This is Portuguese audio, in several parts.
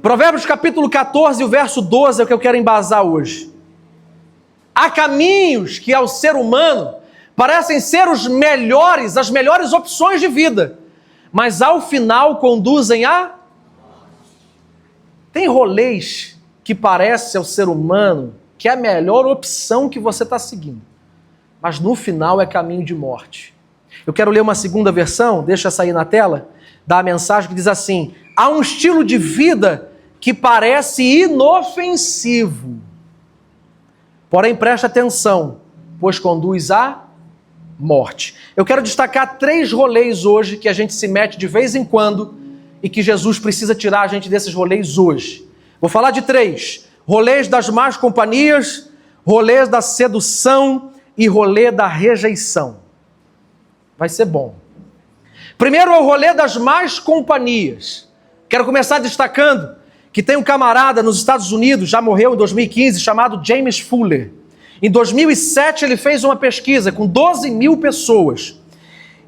Provérbios capítulo 14, o verso 12 é o que eu quero embasar hoje. Há caminhos que ao ser humano parecem ser os melhores, as melhores opções de vida, mas ao final conduzem a... Tem rolês que parecem ao ser humano que é a melhor opção que você está seguindo, mas no final é caminho de morte. Eu quero ler uma segunda versão, deixa sair na tela, da mensagem que diz assim: há um estilo de vida que parece inofensivo, porém preste atenção, pois conduz à morte. Eu quero destacar 3 rolês hoje que a gente se mete de vez em quando e que Jesus precisa tirar a gente desses rolês hoje. Vou falar de 3. Rolês das más companhias, rolês da sedução e rolê da rejeição. Vai ser bom. Primeiro é o rolê das más companhias. Quero começar destacando que tem um camarada nos Estados Unidos, já morreu em 2015, chamado James Fuller. Em 2007 ele fez uma pesquisa com 12 mil pessoas.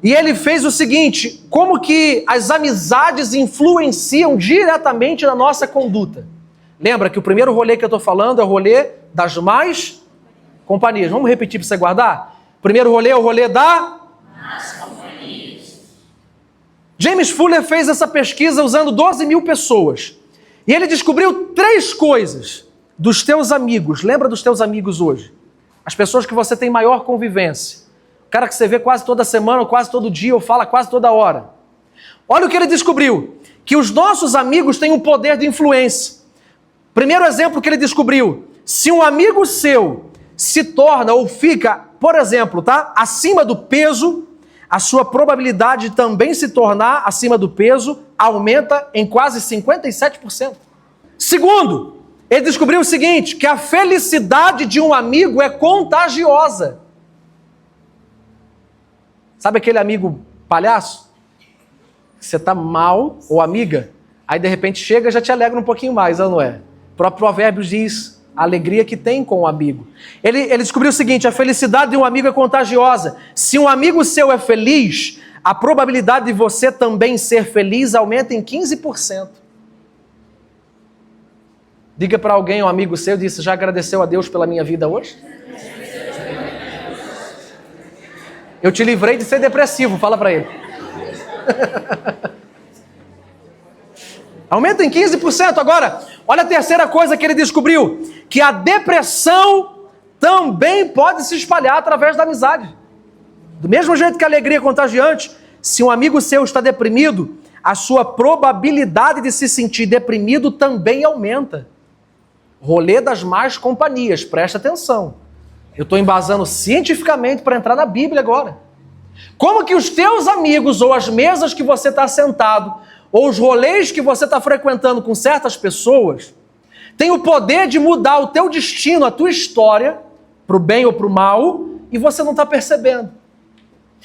E ele fez o seguinte: como que as amizades influenciam diretamente na nossa conduta. Lembra que o primeiro rolê que eu estou falando é o rolê das más companhias. Vamos repetir para você guardar? Primeiro rolê é o rolê da... James Fuller fez essa pesquisa usando 12 mil pessoas. E ele descobriu 3 coisas dos teus amigos. Lembra dos teus amigos hoje? As pessoas que você tem maior convivência. O cara que você vê quase toda semana, ou quase todo dia, ou fala quase toda hora. Olha o que ele descobriu. Que os nossos amigos têm um poder de influência. Primeiro exemplo que ele descobriu. Se um amigo seu se torna ou fica, por exemplo, acima do peso, a sua probabilidade de também se tornar acima do peso aumenta em quase 57%. Segundo, ele descobriu o seguinte, que a felicidade de um amigo é contagiosa. Sabe aquele amigo palhaço? Você tá mal, ou amiga, aí de repente chega e já te alegra um pouquinho mais, não é? O próprio Provérbios diz a alegria que tem com o amigo. Ele descobriu o seguinte, a felicidade de um amigo é contagiosa. Se um amigo seu é feliz, a probabilidade de você também ser feliz aumenta em 15%. Diga para alguém, um amigo seu, disse, já agradeceu a Deus pela minha vida hoje? Eu te livrei de ser depressivo, fala para ele. Aumenta em 15%. Agora, olha a terceira coisa que ele descobriu, que a depressão também pode se espalhar através da amizade. Do mesmo jeito que a alegria é contagiante, se um amigo seu está deprimido, a sua probabilidade de se sentir deprimido também aumenta. Rolê das más companhias, presta atenção. Eu estou embasando cientificamente para entrar na Bíblia agora. Como que os teus amigos, ou as mesas que você está sentado, ou os rolês que você está frequentando com certas pessoas, têm o poder de mudar o teu destino, a tua história, para o bem ou para o mal, e você não está percebendo.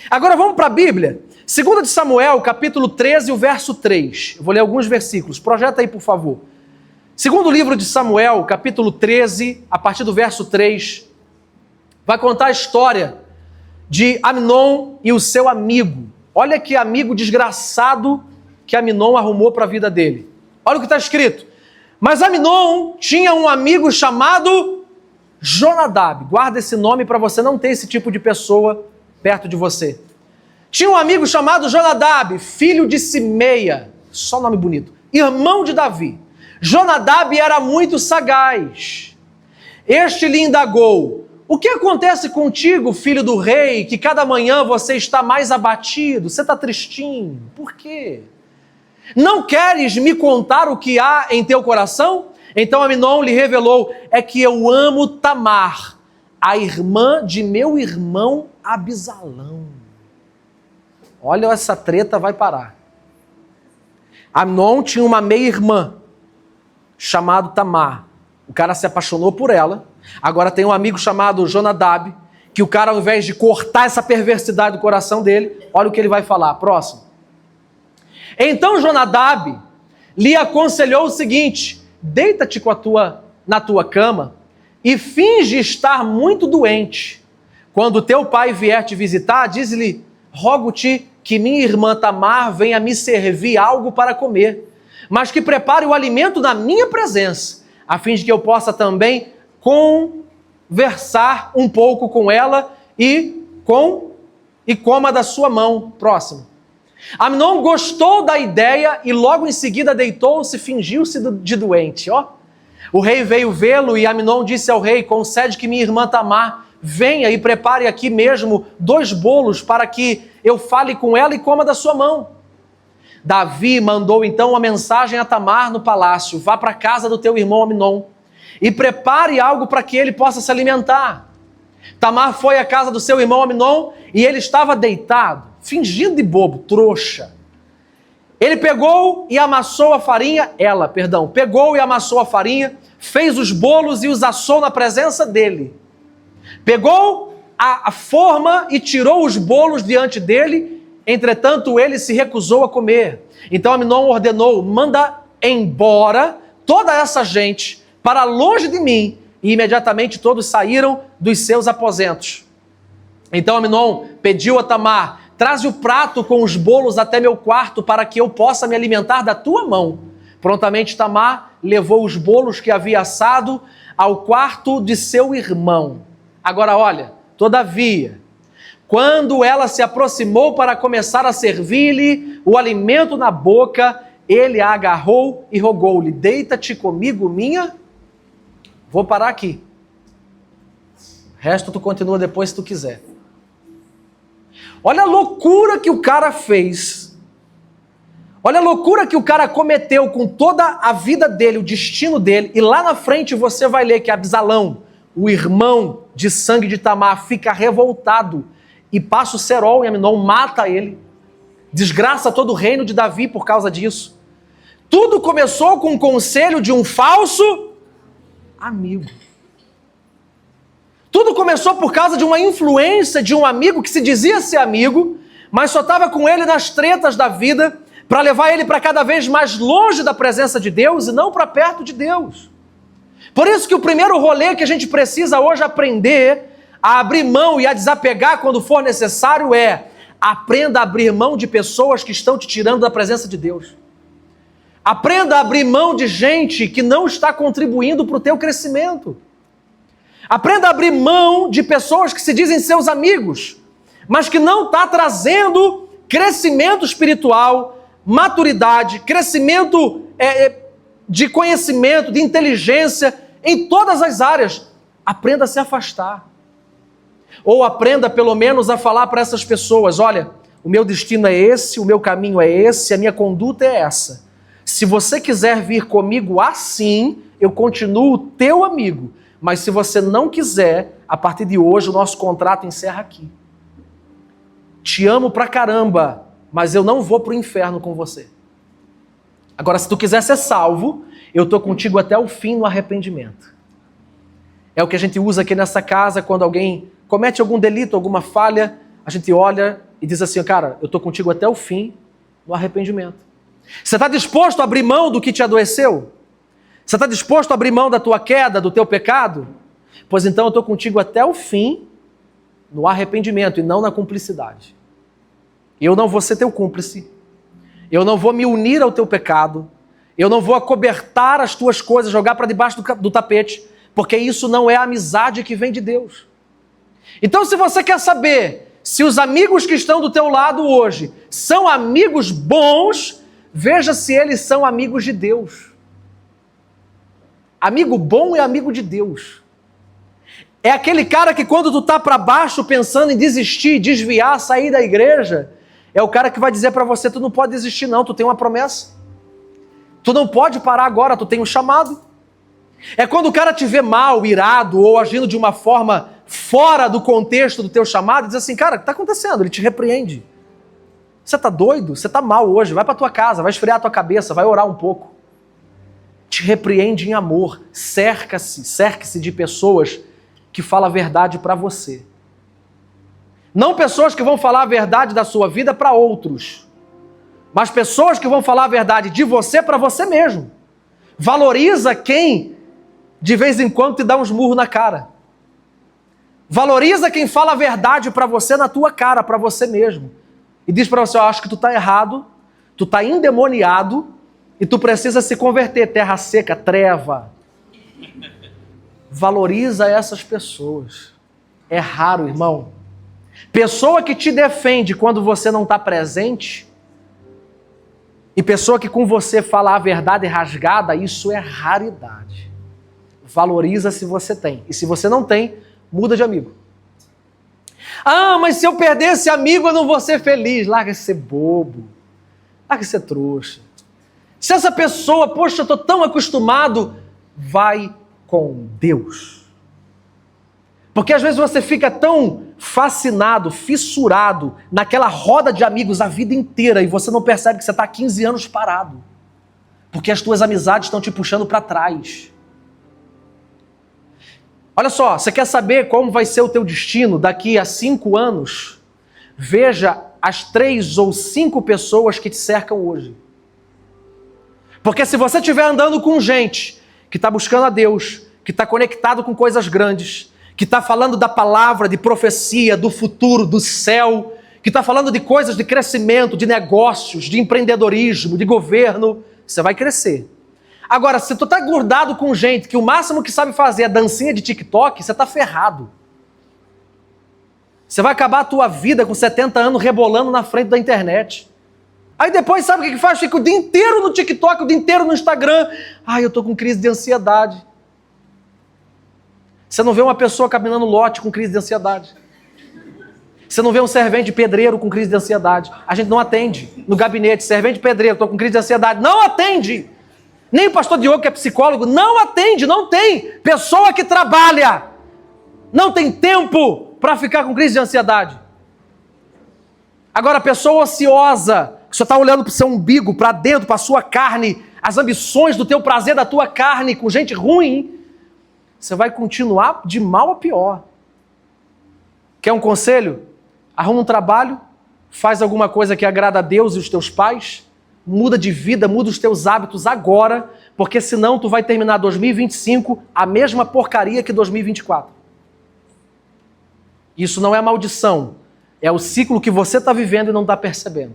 Agora vamos para a Bíblia. 2 de Samuel, capítulo 13, o verso 3. Eu vou ler alguns versículos. Projeta aí, por favor. Segundo livro de Samuel, capítulo 13, a partir do verso 3, vai contar a história de Amnon e o seu amigo. Olha que amigo desgraçado que Amnon arrumou para a vida dele. Olha o que está escrito. Mas Amnon tinha um amigo chamado Jonadab. Guarda esse nome para você não ter esse tipo de pessoa perto de você. Tinha um amigo chamado Jonadab, filho de Simeia. Só nome bonito. Irmão de Davi. Jonadab era muito sagaz. Este lhe indagou: o que acontece contigo, filho do rei, que cada manhã você está mais abatido? Você está tristinho? Por quê? Não queres me contar o que há em teu coração? Então Amnon lhe revelou: é que eu amo Tamar, a irmã de meu irmão Abisalão. Olha, essa treta vai parar. Amnon tinha uma meia-irmã chamada Tamar. O cara se apaixonou por ela. Agora tem um amigo chamado Jonadab, que o cara, ao invés de cortar essa perversidade do coração dele, olha o que ele vai falar. Próximo. Então Jonadab lhe aconselhou o seguinte: deita-te na tua cama e finge estar muito doente. Quando teu pai vier te visitar, diz-lhe: rogo-te que minha irmã Tamar venha me servir algo para comer. mas que prepare o alimento na minha presença, a fim de que eu possa também conversar um pouco com ela e coma da sua mão. Próximo. Amnon gostou da ideia e logo em seguida deitou-se e fingiu-se de doente. O rei veio vê-lo e Amnon disse ao rei: concede que minha irmã Tamar venha e prepare aqui mesmo 2 bolos para que eu fale com ela e coma da sua mão. Davi mandou então uma mensagem a Tamar no palácio: vá para a casa do teu irmão Amnon e prepare algo para que ele possa se alimentar. Tamar foi à casa do seu irmão Amnon e ele estava deitado, fingindo de bobo, trouxa. Ele pegou e amassou a farinha, pegou e amassou a farinha, fez os bolos e os assou na presença dele. Pegou a forma e tirou os bolos diante dele, entretanto ele se recusou a comer. Então Amnon ordenou: manda embora toda essa gente para longe de mim. E imediatamente todos saíram dos seus aposentos. Então Amnon pediu a Tamar: traze o prato com os bolos até meu quarto para que eu possa me alimentar da tua mão. Prontamente Tamar levou os bolos que havia assado ao quarto de seu irmão. Agora olha, todavia, quando ela se aproximou para começar a servir-lhe o alimento na boca, ele a agarrou e rogou-lhe: deita-te comigo, minha... Vou parar aqui. O resto tu continua depois se tu quiser. Olha a loucura que o cara fez. Olha a loucura que o cara cometeu com toda a vida dele, o destino dele. E lá na frente você vai ler que Absalão, o irmão de sangue de Tamar, fica revoltado e passa o cerol em Amnon, mata ele. Desgraça todo o reino de Davi por causa disso. Tudo começou com o conselho de um falso amigo. Tudo começou por causa de uma influência de um amigo que se dizia ser amigo, mas só estava com ele nas tretas da vida, para levar ele para cada vez mais longe da presença de Deus e não para perto de Deus. Por isso que o primeiro rolê que a gente precisa hoje aprender a abrir mão e a desapegar quando for necessário é: aprenda a abrir mão de pessoas que estão te tirando da presença de Deus. Aprenda a abrir mão de gente que não está contribuindo para o teu crescimento. Aprenda a abrir mão de pessoas que se dizem seus amigos, mas que não está trazendo crescimento espiritual, maturidade, crescimento de conhecimento, de inteligência, em todas as áreas. Aprenda a se afastar. Ou aprenda pelo menos a falar para essas pessoas: olha, o meu destino é esse, o meu caminho é esse, a minha conduta é essa. Se você quiser vir comigo assim, eu continuo teu amigo. Mas se você não quiser, a partir de hoje o nosso contrato encerra aqui. Te amo pra caramba, mas eu não vou pro inferno com você. Agora, se tu quiser ser salvo, eu tô contigo até o fim no arrependimento. É o que a gente usa aqui nessa casa quando alguém comete algum delito, alguma falha, a gente olha e diz assim: cara, eu tô contigo até o fim no arrependimento. Você está disposto a abrir mão do que te adoeceu? Você está disposto a abrir mão da tua queda, do teu pecado? Pois então eu estou contigo até o fim no arrependimento e não na cumplicidade. Eu não vou ser teu cúmplice. Eu não vou me unir ao teu pecado. Eu não vou acobertar as tuas coisas, jogar para debaixo do tapete, porque isso não é a amizade que vem de Deus. Então, se você quer saber se os amigos que estão do teu lado hoje são amigos bons, veja se eles são amigos de Deus. Amigo bom é amigo de Deus. É aquele cara que quando tu tá para baixo pensando em desistir, desviar, sair da igreja, é o cara que vai dizer para você: tu não pode desistir não, tu tem uma promessa. Tu não pode parar agora, tu tem um chamado. É quando o cara te vê mal, irado ou agindo de uma forma fora do contexto do teu chamado, diz assim: cara, o que está acontecendo? Ele te repreende. Você está doido? Você está mal hoje, vai para tua casa, vai esfriar a tua cabeça, vai orar um pouco. Te repreende em amor, cerque-se de pessoas que falam a verdade para você. Não pessoas que vão falar a verdade da sua vida para outros, mas pessoas que vão falar a verdade de você para você mesmo. Valoriza quem de vez em quando te dá uns murros na cara. Valoriza quem fala a verdade para você na tua cara, para você mesmo. E diz para você: eu acho que tu está errado, tu está endemoniado, e tu precisa se converter, terra seca, treva. Valoriza essas pessoas. É raro, irmão. Pessoa que te defende quando você não está presente, e pessoa que com você fala a verdade rasgada, isso é raridade. Valoriza se você tem. E se você não tem, muda de amigo. Ah, mas se eu perder esse amigo, eu não vou ser feliz. Larga de ser bobo. Larga de ser trouxa. Se essa pessoa, poxa, eu estou tão acostumado, vai com Deus. Porque às vezes você fica tão fascinado, fissurado naquela roda de amigos a vida inteira e você não percebe que você está há 15 anos parado. Porque as tuas amizades estão te puxando para trás. Olha só, você quer saber como vai ser o teu destino daqui a 5 anos? Veja as 3 ou 5 pessoas que te cercam hoje. Porque se você estiver andando com gente que está buscando a Deus, que está conectado com coisas grandes, que está falando da palavra, de profecia, do futuro, do céu, que está falando de coisas de crescimento, de negócios, de empreendedorismo, de governo, você vai crescer. Agora, se tu está grudado com gente que o máximo que sabe fazer é dancinha de TikTok, você está ferrado. Você vai acabar a tua vida com 70 anos rebolando na frente da internet. Aí depois sabe o que faz? Fica o dia inteiro no TikTok, o dia inteiro no Instagram. Ai, eu estou com crise de ansiedade. Você não vê uma pessoa caminhando lote com crise de ansiedade. Você não vê um servente pedreiro com crise de ansiedade. A gente não atende no gabinete. Servente pedreiro, estou com crise de ansiedade. Não atende. Nem o pastor Diogo, que é psicólogo, não atende, não tem. Pessoa que trabalha não tem tempo para ficar com crise de ansiedade. Agora, pessoa ociosa, que só está olhando para o seu umbigo, para dentro, para a sua carne, as ambições do teu prazer, da tua carne, com gente ruim, você vai continuar de mal a pior. Quer um conselho? Arruma um trabalho, faz alguma coisa que agrada a Deus e os teus pais, muda de vida, muda os teus hábitos agora, porque senão tu vai terminar 2025 a mesma porcaria que 2024. Isso não é maldição, é o ciclo que você está vivendo e não está percebendo.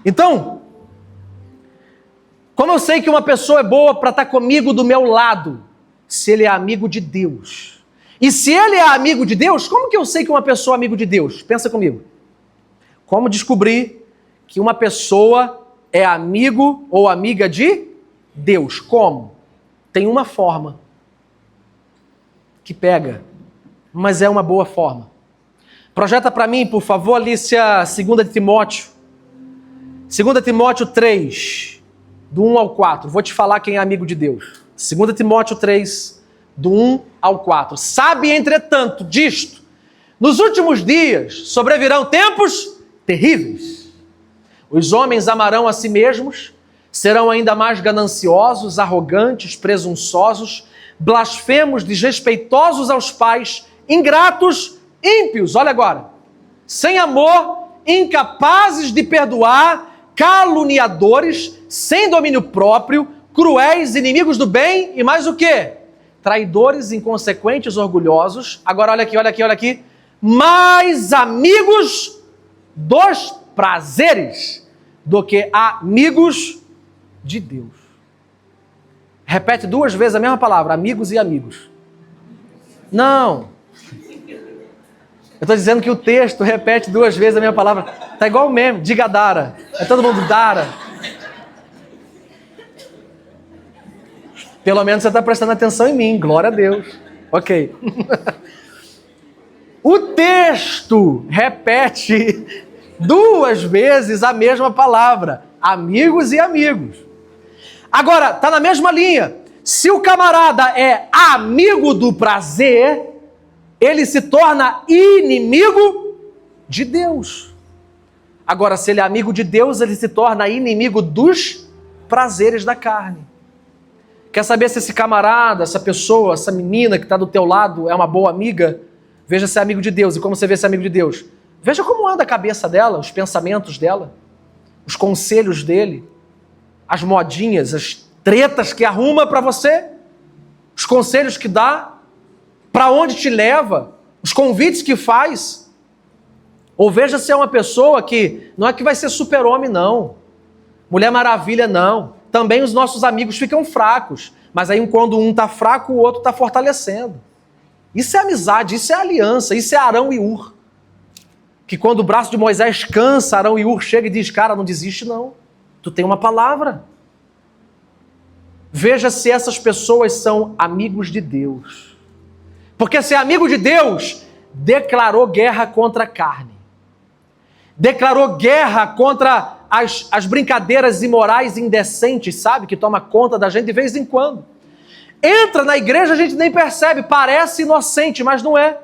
Então, como eu sei que uma pessoa é boa para estar comigo do meu lado? Se ele é amigo de Deus. E se ele é amigo de Deus, como que eu sei que uma pessoa é amigo de Deus? Pensa comigo. Como descobrir que uma pessoa é amigo ou amiga de Deus? Como? Tem uma forma que pega, mas é uma boa forma. Projeta para mim, por favor, Alicia, 2 Timóteo. 2 Timóteo 3, do 1 ao 4. Vou te falar quem é amigo de Deus. 2 Timóteo 3, do 1 ao 4. Sabe, entretanto, disto, nos últimos dias sobrevirão tempos terríveis. Os homens amarão a si mesmos, serão ainda mais gananciosos, arrogantes, presunçosos, blasfemos, desrespeitosos aos pais, ingratos, ímpios, olha agora, sem amor, incapazes de perdoar, caluniadores, sem domínio próprio, cruéis, inimigos do bem e mais o quê? Traidores, inconsequentes, orgulhosos. Agora olha aqui. Mais amigos dos prazeres do que amigos de Deus. Repete 2 vezes a mesma palavra, amigos e amigos. Não. Eu estou dizendo que o texto repete 2 vezes a mesma palavra. Está igual o meme, diga Dara. É todo mundo Dara. Pelo menos você está prestando atenção em mim, glória a Deus. Ok. O texto repete 2 vezes a mesma palavra, amigos e amigos. Agora, está na mesma linha. Se o camarada é amigo do prazer, ele se torna inimigo de Deus. Agora, se ele é amigo de Deus, ele se torna inimigo dos prazeres da carne. Quer saber se esse camarada, essa pessoa, essa menina que está do teu lado é uma boa amiga? Veja se é amigo de Deus. E como você vê se é amigo de Deus? Veja como anda a cabeça dela, os pensamentos dela, os conselhos dele, as modinhas, as tretas que arruma para você, os conselhos que dá, para onde te leva, os convites que faz. Ou veja se é uma pessoa que não é que vai ser super-homem, não. Mulher Maravilha, não. Também os nossos amigos ficam fracos. Mas aí quando um está fraco, o outro está fortalecendo. Isso é amizade, isso é aliança, isso é Arão e Ur. Que quando o braço de Moisés cansa, Arão e Ur chega e diz, cara, não desiste não. Tu tem uma palavra. Veja se essas pessoas são amigos de Deus. Porque se é amigo de Deus, declarou guerra contra a carne. Declarou guerra contra as brincadeiras imorais e indecentes, sabe? Que toma conta da gente de vez em quando. Entra na igreja, a gente nem percebe, parece inocente, mas não é.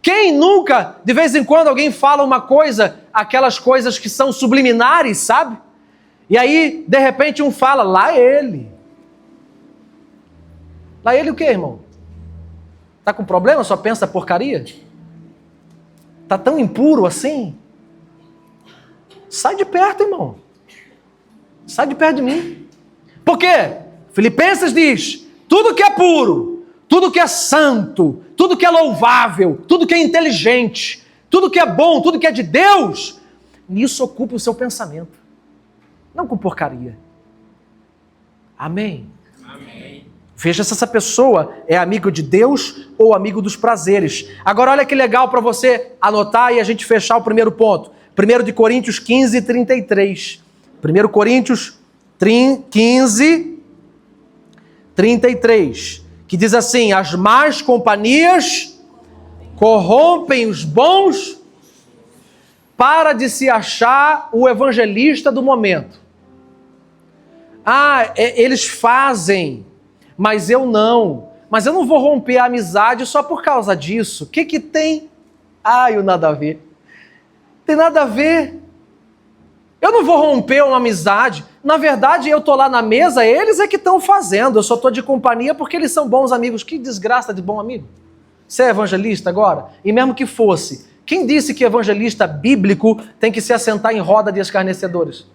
Quem nunca, de vez em quando, alguém fala uma coisa, aquelas coisas que são subliminares, sabe? E aí, de repente, um fala, lá ele. Lá ele o quê, irmão? Tá com problema? Só pensa porcaria? Tá tão impuro assim? Sai de perto, irmão. Sai de perto de mim. Por quê? Filipenses diz, tudo que é puro, tudo que é santo, tudo que é louvável, tudo que é inteligente, tudo que é bom, tudo que é de Deus, nisso ocupe o seu pensamento. Não com porcaria. Amém? Amém. Veja se essa pessoa é amigo de Deus ou amigo dos prazeres. Agora olha que legal para você anotar e a gente fechar o primeiro ponto. 1 Coríntios 15, 33. 1 Coríntios 15, 33. Que diz assim, as más companhias corrompem os bons para de se achar o evangelista do momento. Eles fazem, mas eu não. Mas eu não vou romper a amizade só por causa disso. O que tem? O nada a ver. Tem nada a ver. Eu não vou romper uma amizade. Na verdade, eu estou lá na mesa, eles é que estão fazendo. Eu só estou de companhia porque eles são bons amigos. Que desgraça de bom amigo. Você é evangelista agora? E mesmo que fosse, quem disse que evangelista bíblico tem que se assentar em roda de escarnecedores?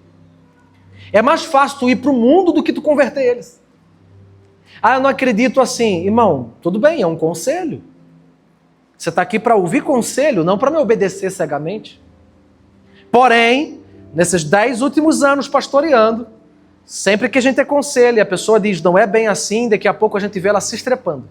É mais fácil tu ir para o mundo do que tu converter eles. Eu não acredito assim. Irmão, tudo bem, é um conselho. Você está aqui para ouvir conselho, não para me obedecer cegamente. Porém, nesses 10 últimos anos pastoreando, sempre que a gente aconselha e a pessoa diz, não é bem assim, daqui a pouco a gente vê ela se estrepando.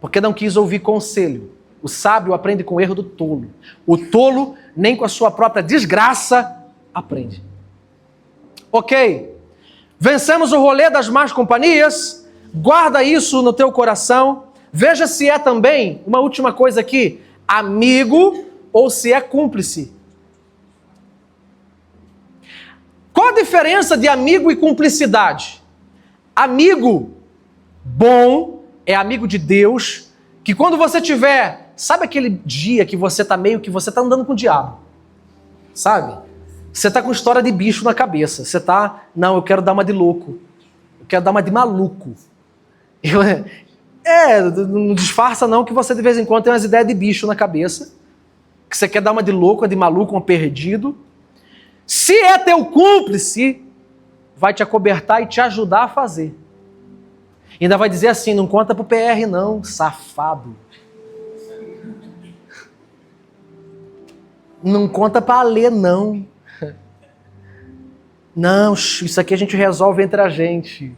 Porque não quis ouvir conselho. O sábio aprende com o erro do tolo. O tolo, nem com a sua própria desgraça, aprende. Ok, vencemos o rolê das más companhias, guarda isso no teu coração, veja se é também, uma última coisa aqui, amigo ou se é cúmplice. Qual a diferença de amigo e cumplicidade? Amigo bom é amigo de Deus, que quando você tiver, sabe aquele dia que você está andando com o diabo, sabe? Você está com história de bicho na cabeça. Você está, não, eu quero dar uma de louco. Eu quero dar uma de maluco. Não disfarça não que você de vez em quando tem umas ideias de bicho na cabeça. Que você quer dar uma de louco, uma de maluco, um perdido. Se é teu cúmplice, vai te acobertar e te ajudar a fazer. Ainda vai dizer assim, não conta pro PR não, safado. Não conta pra Alê não. Não, isso aqui a gente resolve entre a gente.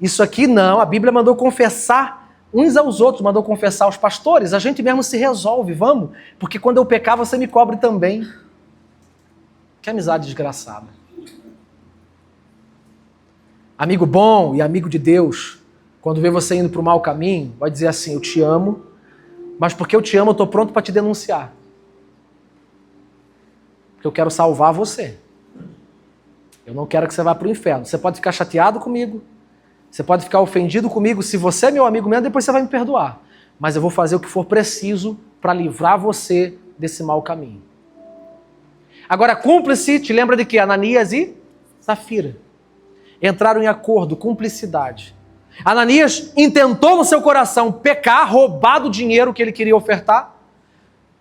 Isso aqui não, a Bíblia mandou confessar uns aos outros, mandou confessar aos pastores, a gente mesmo se resolve, vamos? Porque quando eu pecar você me cobre também. Que amizade desgraçada. Amigo bom e amigo de Deus, quando vê você indo para o mau caminho, vai dizer assim, eu te amo, mas porque eu te amo eu estou pronto para te denunciar. Porque eu quero salvar você. Eu não quero que você vá para o inferno. Você pode ficar chateado comigo, você pode ficar ofendido comigo, se você é meu amigo mesmo, depois você vai me perdoar. Mas eu vou fazer o que for preciso para livrar você desse mau caminho. Agora, cúmplice, te lembra de que? Ananias e Safira. Entraram em acordo, cumplicidade. Ananias intentou no seu coração pecar, roubar do dinheiro que ele queria ofertar.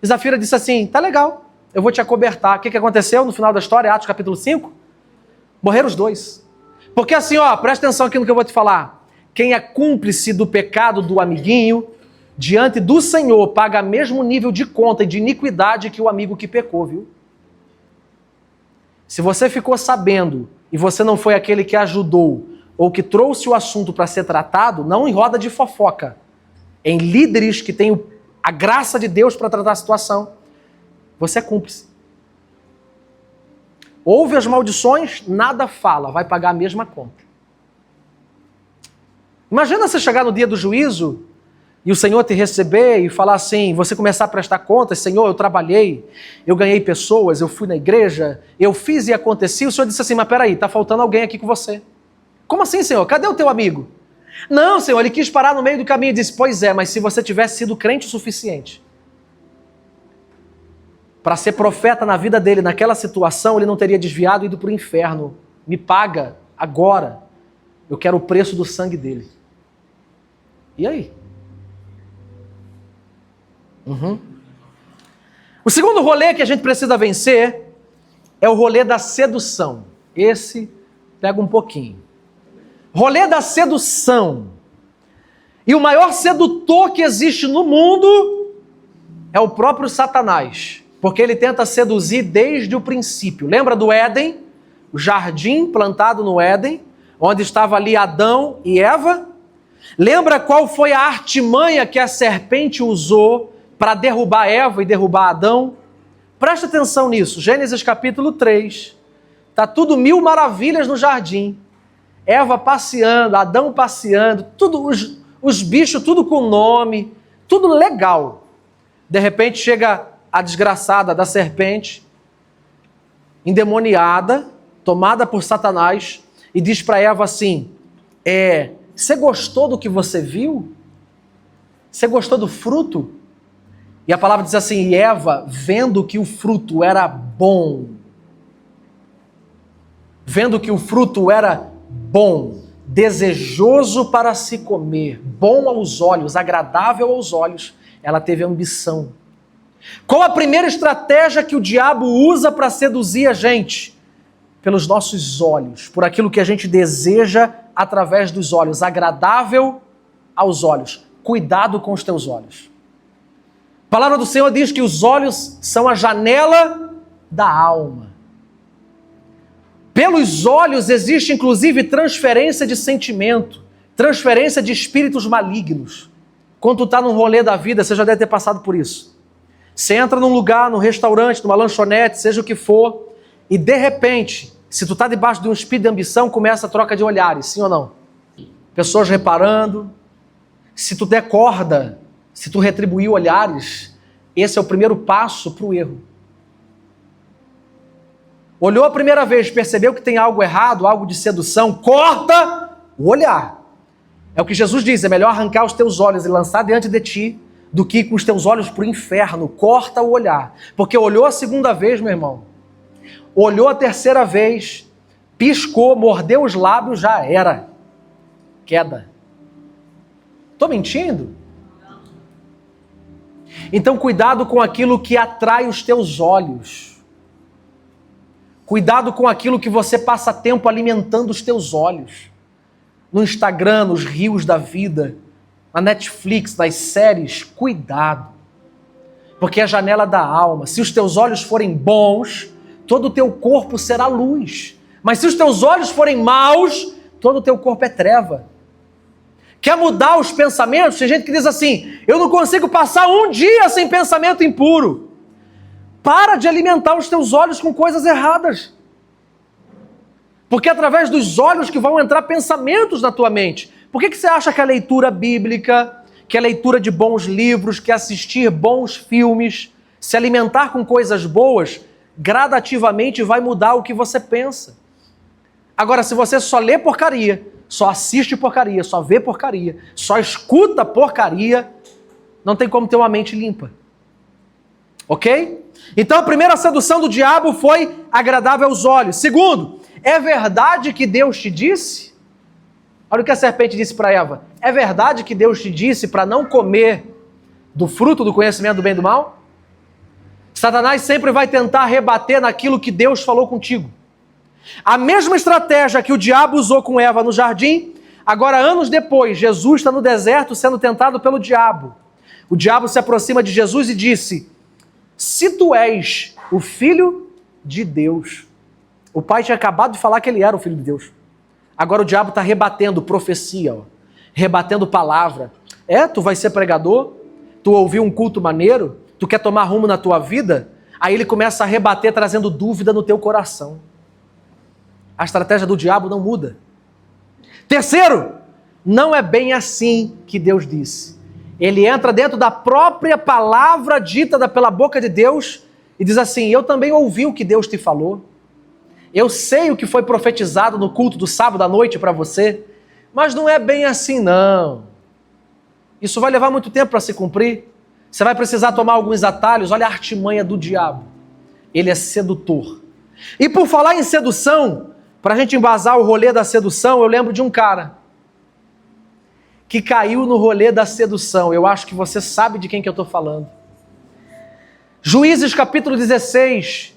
E Safira disse assim, tá legal, eu vou te acobertar. O que aconteceu no final da história, Atos capítulo 5? Morreram os dois. Porque assim, presta atenção aqui no que eu vou te falar. Quem é cúmplice do pecado do amiguinho, diante do Senhor, paga mesmo nível de conta e de iniquidade que o amigo que pecou, viu? Se você ficou sabendo e você não foi aquele que ajudou ou que trouxe o assunto para ser tratado, não em roda de fofoca, em líderes que têm a graça de Deus para tratar a situação, você é cúmplice. Ouve as maldições, nada fala, vai pagar a mesma conta. Imagina você chegar no dia do juízo e o Senhor te receber e falar assim, você começar a prestar contas, Senhor, eu trabalhei, eu ganhei pessoas, eu fui na igreja, eu fiz e aconteci. O Senhor disse assim, mas peraí, está faltando alguém aqui com você. Como assim, Senhor? Cadê o teu amigo? Não, Senhor, ele quis parar no meio do caminho e disse, pois é, mas se você tivesse sido crente o suficiente para ser profeta na vida dele, naquela situação, ele não teria desviado e ido para o inferno. Me paga agora. Eu quero o preço do sangue dele. E aí? O segundo rolê que a gente precisa vencer é o rolê da sedução. Esse pega um pouquinho. Rolê da sedução. E o maior sedutor que existe no mundo é o próprio Satanás. Porque ele tenta seduzir desde o princípio. Lembra do Éden? O jardim plantado no Éden, onde estava ali Adão e Eva? Lembra qual foi a artimanha que a serpente usou para derrubar Eva e derrubar Adão? Presta atenção nisso. Gênesis capítulo 3. Está tudo mil maravilhas no jardim. Eva passeando, Adão passeando, tudo, os bichos tudo com nome, tudo legal. De repente chega a desgraçada da serpente, endemoniada, tomada por Satanás, e diz para Eva assim, você gostou do que você viu? Você gostou do fruto? E a palavra diz assim, e Eva, vendo que o fruto era bom, vendo que o fruto era bom, desejoso para se comer, bom aos olhos, agradável aos olhos, ela teve ambição. Qual a primeira estratégia que o diabo usa para seduzir a gente? Pelos nossos olhos, por aquilo que a gente deseja através dos olhos, agradável aos olhos. Cuidado com os teus olhos. A palavra do Senhor diz que os olhos são a janela da alma. Pelos olhos existe inclusive transferência de sentimento, transferência de espíritos malignos. Quando tu está num rolê da vida, você já deve ter passado por isso. Você entra num lugar, num restaurante, numa lanchonete, seja o que for, e de repente, se tu está debaixo de um espírito de ambição, começa a troca de olhares, sim ou não? Pessoas reparando. Se tu der corda, se tu retribuir olhares, esse é o primeiro passo para o erro. Olhou a primeira vez, percebeu que tem algo errado, algo de sedução, corta o olhar. É o que Jesus diz, é melhor arrancar os teus olhos e lançar diante de ti, do que ir com os teus olhos para o inferno. Corta o olhar. Porque olhou a segunda vez, meu irmão, olhou a terceira vez, piscou, mordeu os lábios, já era. Queda. Estou mentindo? Então cuidado com aquilo que atrai os teus olhos. Cuidado com aquilo que você passa tempo alimentando os teus olhos. No Instagram, nos rios da vida, na Netflix, nas séries, cuidado. Porque é a janela da alma. Se os teus olhos forem bons, todo o teu corpo será luz. Mas se os teus olhos forem maus, todo o teu corpo é treva. Quer mudar os pensamentos? Tem gente que diz assim, eu não consigo passar um dia sem pensamento impuro. Para de alimentar os teus olhos com coisas erradas. Porque é através dos olhos que vão entrar pensamentos na tua mente. Por que você acha que a leitura bíblica, que a leitura de bons livros, que assistir bons filmes, se alimentar com coisas boas, gradativamente vai mudar o que você pensa? Agora, se você só lê porcaria, só assiste porcaria, só vê porcaria, só escuta porcaria, não tem como ter uma mente limpa. Ok? Então a primeira sedução do diabo foi agradável aos olhos. Segundo, é verdade que Deus te disse? Olha o que a serpente disse para Eva. É verdade que Deus te disse para não comer do fruto do conhecimento do bem e do mal? Satanás sempre vai tentar rebater naquilo que Deus falou contigo. A mesma estratégia que o diabo usou com Eva no jardim, agora anos depois, Jesus está no deserto sendo tentado pelo diabo. O diabo se aproxima de Jesus e disse: se tu és o Filho de Deus. O pai tinha acabado de falar que ele era o Filho de Deus. Agora o diabo está rebatendo profecia, ó, rebatendo palavra. Tu vai ser pregador? Tu ouviu um culto maneiro? Tu quer tomar rumo na tua vida? Aí ele começa a rebater, trazendo dúvida no teu coração. A estratégia do diabo não muda. Terceiro, não é bem assim que Deus disse. Ele entra dentro da própria palavra dita pela boca de Deus e diz assim: eu também ouvi o que Deus te falou. Eu sei o que foi profetizado no culto do sábado à noite para você, mas não é bem assim não. Isso vai levar muito tempo para se cumprir. Você vai precisar tomar alguns atalhos. Olha a artimanha do diabo. Ele é sedutor. E por falar em sedução, para a gente embasar o rolê da sedução, eu lembro de um cara que caiu no rolê da sedução. Eu acho que você sabe de quem que eu estou falando. Juízes capítulo 16,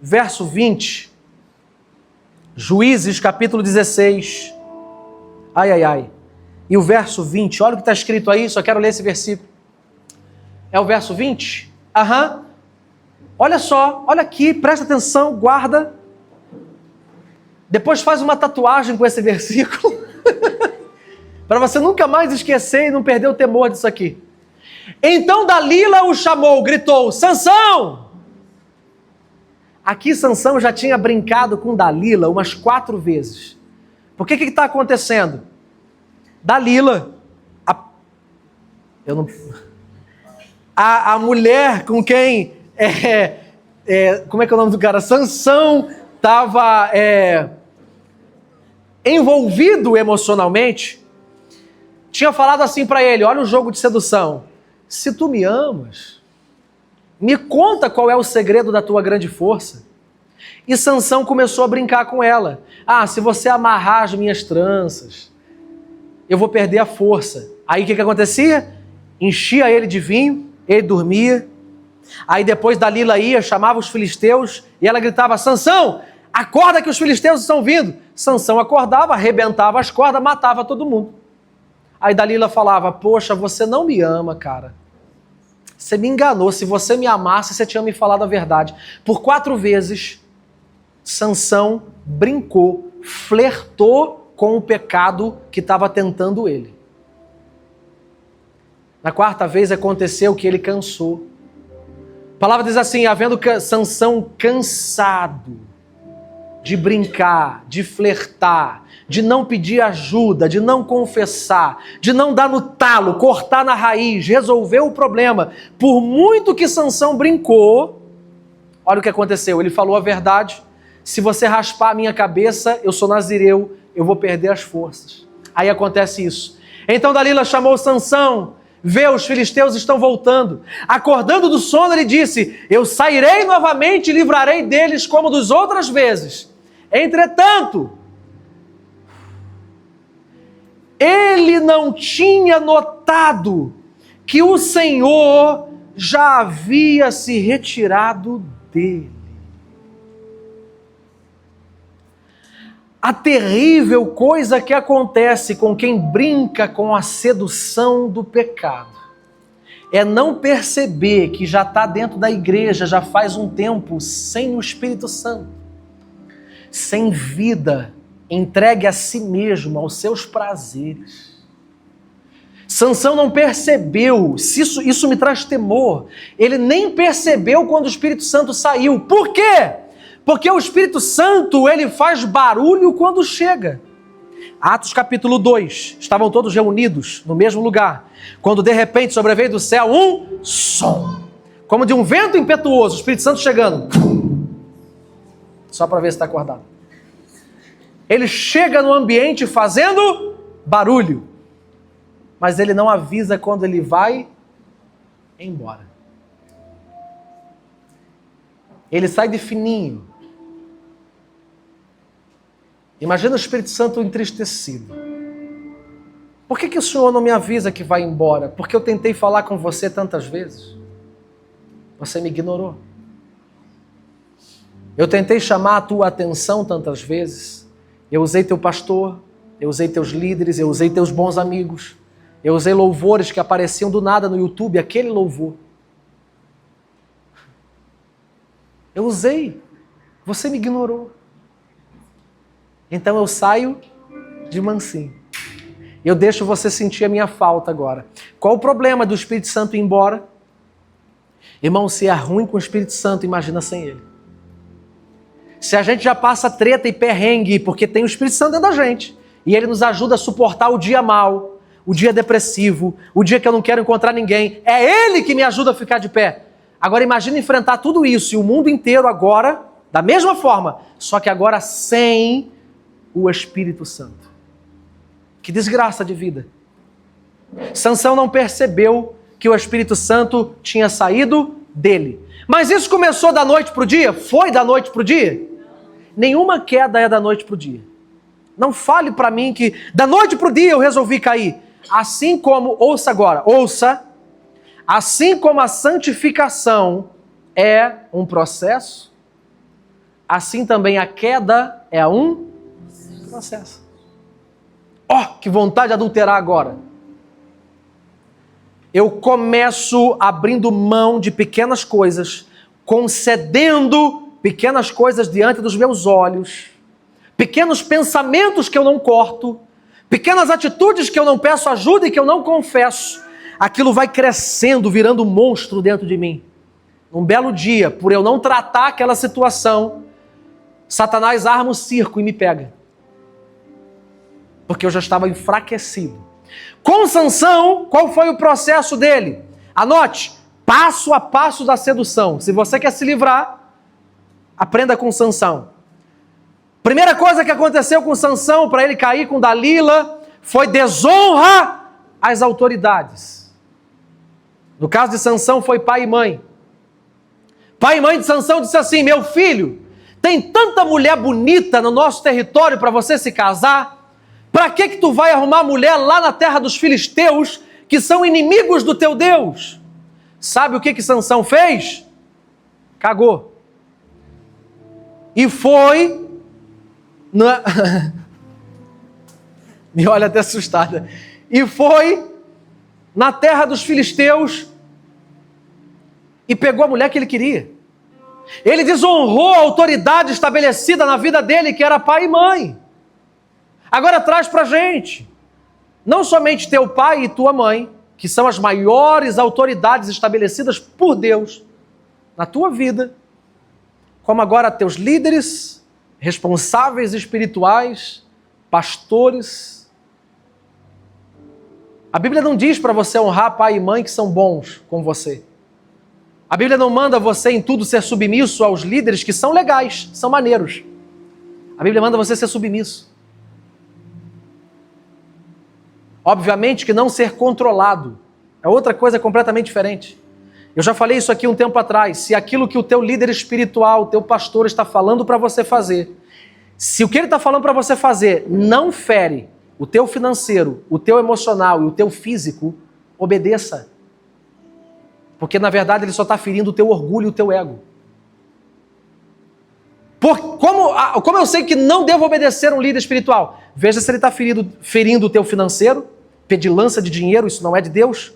verso 20. Juízes capítulo 16. Ai, ai, ai. E o verso 20, olha o que está escrito aí, só quero ler esse versículo. É o verso 20? Aham. Olha só, olha aqui, presta atenção, guarda. Depois faz uma tatuagem com esse versículo. Para você nunca mais esquecer e não perder o temor disso aqui. Então Dalila o chamou, gritou: Sansão! Aqui Sansão já tinha brincado com Dalila umas 4 vezes. Por que está acontecendo? Dalila, a mulher com quem, como é que é o nome do cara? Sansão estava envolvido emocionalmente, tinha falado assim para ele: olha o jogo de sedução, se tu me amas, me conta qual é o segredo da tua grande força. E Sansão começou a brincar com ela: se você amarrar as minhas tranças, eu vou perder a força. Aí o que acontecia? Enchia ele de vinho, ele dormia. Aí depois Dalila ia, chamava os filisteus e ela gritava: Sansão, acorda que os filisteus estão vindo. Sansão acordava, arrebentava as cordas, matava todo mundo. Aí Dalila falava: poxa, você não me ama, cara. Você me enganou. Se você me amasse, você tinha me falado a verdade. Por 4 vezes, Sansão brincou, flertou com o pecado que estava tentando ele. Na 4ª vez aconteceu que ele cansou. A palavra diz assim: havendo Sansão cansado de brincar, de flertar, de não pedir ajuda, de não confessar, de não dar no talo, cortar na raiz, resolver o problema. Por muito que Sansão brincou, olha o que aconteceu. Ele falou a verdade: se você raspar a minha cabeça, eu sou nazireu, eu vou perder as forças. Aí acontece isso. Então Dalila chamou Sansão: vê, os filisteus estão voltando. Acordando do sono, ele disse: eu sairei novamente e livrarei deles como das outras vezes. Entretanto, ele não tinha notado que o Senhor já havia se retirado dele. A terrível coisa que acontece com quem brinca com a sedução do pecado é não perceber que já está dentro da igreja, já faz um tempo, sem o Espírito Santo, sem vida, entregue a si mesmo, aos seus prazeres. Sansão não percebeu, isso me traz temor, ele nem percebeu quando o Espírito Santo saiu. Por quê? Porque o Espírito Santo, ele faz barulho quando chega. Atos capítulo 2, estavam todos reunidos no mesmo lugar, quando de repente sobreveio do céu um som, como de um vento impetuoso, o Espírito Santo chegando, só para ver se está acordado. Ele chega no ambiente fazendo barulho, mas ele não avisa quando ele vai embora. Ele sai de fininho. Imagina o Espírito Santo entristecido. Por que o Senhor não me avisa que vai embora? Porque eu tentei falar com você tantas vezes. Você me ignorou. Eu tentei chamar a tua atenção tantas vezes. Eu usei teu pastor, eu usei teus líderes, eu usei teus bons amigos. Eu usei louvores que apareciam do nada no YouTube, aquele louvor. Eu usei. Você me ignorou. Então eu saio de mansinho. Eu deixo você sentir a minha falta agora. Qual o problema do Espírito Santo ir embora? Irmão, se é ruim com o Espírito Santo, imagina sem ele. Se a gente já passa treta e perrengue, porque tem o Espírito Santo dentro da gente, e ele nos ajuda a suportar o dia mal, o dia depressivo, o dia que eu não quero encontrar ninguém, é ele que me ajuda a ficar de pé. Agora imagina enfrentar tudo isso e o mundo inteiro agora, da mesma forma, só que agora sem o Espírito Santo. Que desgraça de vida. Sansão não percebeu que o Espírito Santo tinha saído dele. Mas isso começou da noite para o dia? Foi da noite para o dia? Nenhuma queda é da noite para o dia. Não fale para mim que da noite para o dia eu resolvi cair. Assim como, ouça agora, ouça, assim como a santificação é um processo, assim também a queda é um processo. Que vontade de adulterar agora. Eu começo abrindo mão de pequenas coisas, concedendo pequenas coisas diante dos meus olhos, pequenos pensamentos que eu não corto, pequenas atitudes que eu não peço ajuda e que eu não confesso. Aquilo vai crescendo, virando um monstro dentro de mim. Um belo dia, por eu não tratar aquela situação, Satanás arma o circo e me pega. Porque eu já estava enfraquecido. Com Sansão, qual foi o processo dele? Anote, passo a passo da sedução. Se você quer se livrar, aprenda com Sansão. Primeira coisa que aconteceu com Sansão, para ele cair com Dalila, foi desonra às autoridades. No caso de Sansão, foi pai e mãe. Pai e mãe de Sansão disse assim: meu filho, tem tanta mulher bonita no nosso território para você se casar. Para que tu vai arrumar mulher lá na terra dos filisteus, que são inimigos do teu Deus? Sabe o que Sansão fez? Cagou. E foi... Me olha até assustada. E foi na terra dos filisteus e pegou a mulher que ele queria. Ele desonrou a autoridade estabelecida na vida dele, que era pai e mãe. Agora traz pra gente, não somente teu pai e tua mãe, que são as maiores autoridades estabelecidas por Deus na tua vida, como agora teus líderes, responsáveis espirituais, pastores. A Bíblia não diz para você honrar pai e mãe que são bons com você. A Bíblia não manda você em tudo ser submisso aos líderes que são legais, são maneiros. A Bíblia manda você ser submisso. Obviamente que não ser controlado é outra coisa completamente diferente. Eu já falei isso aqui um tempo atrás. Se aquilo que o teu líder espiritual, o teu pastor está falando para você fazer, se o que ele está falando para você fazer não fere o teu financeiro, o teu emocional e o teu físico, obedeça. Porque na verdade ele só está ferindo o teu orgulho e o teu ego. Como eu sei que não devo obedecer um líder espiritual? Veja se ele está ferindo o teu financeiro, pedilância de dinheiro, isso não é de Deus.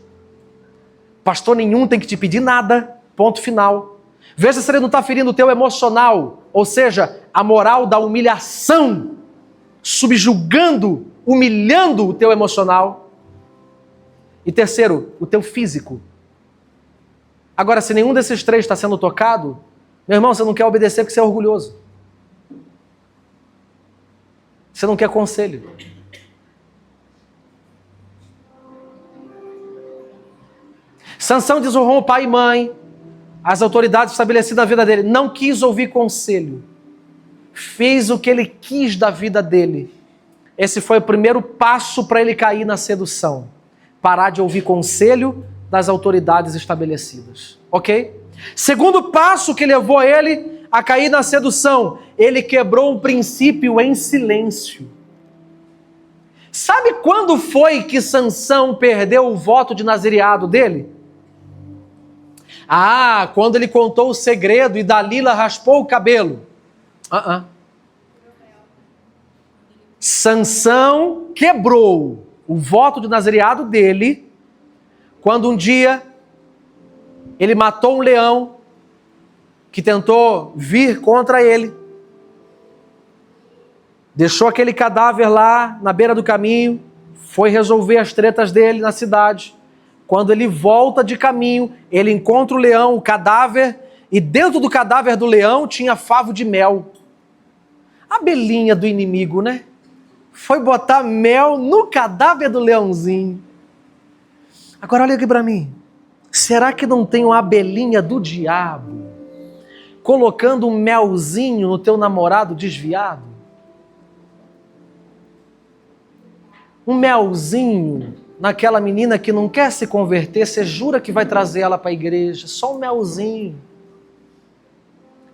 Pastor nenhum tem que te pedir nada, ponto final. Veja se ele não está ferindo o teu emocional, ou seja, a moral da humilhação, subjugando, humilhando o teu emocional. E terceiro, o teu físico. Agora, se nenhum desses três está sendo tocado, meu irmão, você não quer obedecer porque você é orgulhoso. Você não quer conselho. Sansão desonrou o pai e mãe, as autoridades estabelecidas na vida dele. Não quis ouvir conselho. Fez o que ele quis da vida dele. Esse foi o primeiro passo para ele cair na sedução. Parar de ouvir conselho das autoridades estabelecidas. Ok? Segundo passo que levou ele a cair na sedução, ele quebrou um princípio em silêncio. Sabe quando foi que Sansão perdeu o voto de nazireado dele? Quando ele contou o segredo e Dalila raspou o cabelo. Sansão quebrou o voto de nazireado dele, quando um dia ele matou um leão que tentou vir contra ele, deixou aquele cadáver lá na beira do caminho, foi resolver as tretas dele na cidade. Quando ele volta de caminho, ele encontra o leão, o cadáver, e dentro do cadáver do leão tinha favo de mel. A abelhinha do inimigo, né? Foi botar mel no cadáver do leãozinho. Agora olha aqui para mim. Será que não tem uma abelhinha do diabo colocando um melzinho no teu namorado desviado? Um melzinho naquela menina que não quer se converter, você jura que vai trazer ela para a igreja, só um melzinho.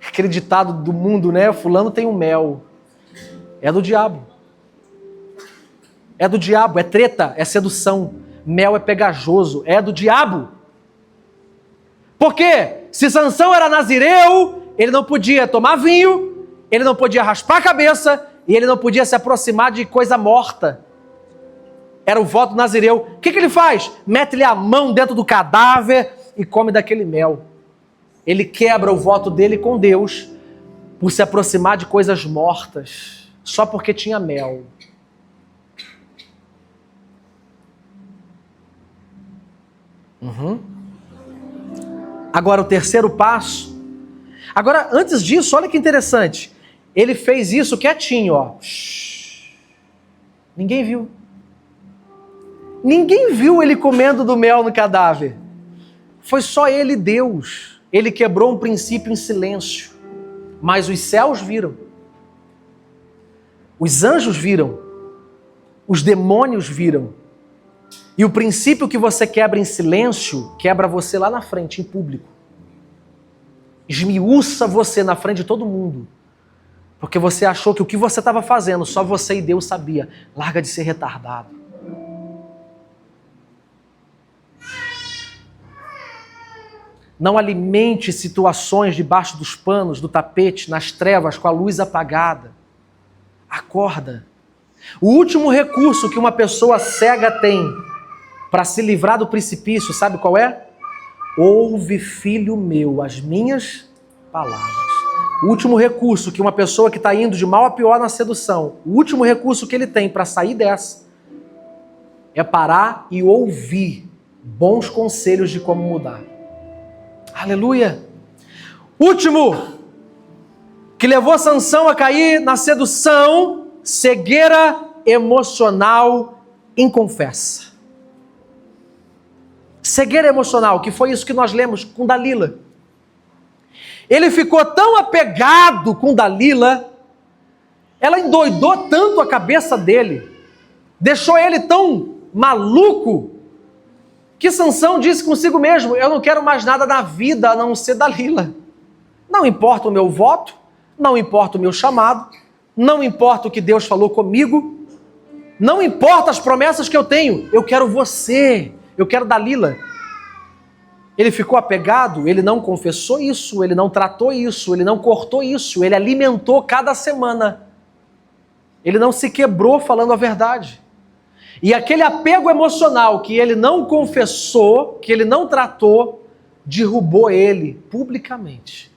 Aquele ditado do mundo, né? Fulano tem um mel. É do diabo. É do diabo, é treta, é sedução. Mel é pegajoso, é do diabo. Por quê? Se Sansão era nazireu, ele não podia tomar vinho, ele não podia raspar a cabeça e ele não podia se aproximar de coisa morta. Era o voto nazireu. O que ele faz? Mete-lhe a mão dentro do cadáver e come daquele mel. Ele quebra o voto dele com Deus por se aproximar de coisas mortas, só porque tinha mel. Agora o terceiro passo. Agora, antes disso, olha que interessante. Ele fez isso quietinho, ó. Ninguém viu. Ninguém viu ele comendo do mel no cadáver. Foi só ele e Deus. Ele quebrou um princípio em silêncio. Mas os céus viram. Os anjos viram. Os demônios viram. E o princípio que você quebra em silêncio, quebra você lá na frente, em público. Esmiuça você na frente de todo mundo. Porque você achou que o que você estava fazendo, só você e Deus sabia. Larga de ser retardado. Não alimente situações debaixo dos panos, do tapete, nas trevas, com a luz apagada. Acorda. O último recurso que uma pessoa cega tem para se livrar do precipício, sabe qual é? Ouve, filho meu, as minhas palavras. O último recurso que uma pessoa que está indo de mal a pior na sedução, o último recurso que ele tem para sair dessa é parar e ouvir bons conselhos de como mudar. Aleluia! Último, que levou Sansão a cair na sedução, cegueira emocional inconfessa. Cegueira emocional, que foi isso que nós lemos com Dalila. Ele ficou tão apegado com Dalila, ela endoidou tanto a cabeça dele, deixou ele tão maluco, que Sansão disse consigo mesmo: eu não quero mais nada na vida a não ser Dalila. Não importa o meu voto, não importa o meu chamado, não importa o que Deus falou comigo, não importa as promessas que eu tenho, eu quero você, eu quero Dalila. Ele ficou apegado, ele não confessou isso, ele não tratou isso, ele não cortou isso, ele alimentou cada semana. Ele não se quebrou falando a verdade. E aquele apego emocional que ele não confessou, que ele não tratou, derrubou ele publicamente.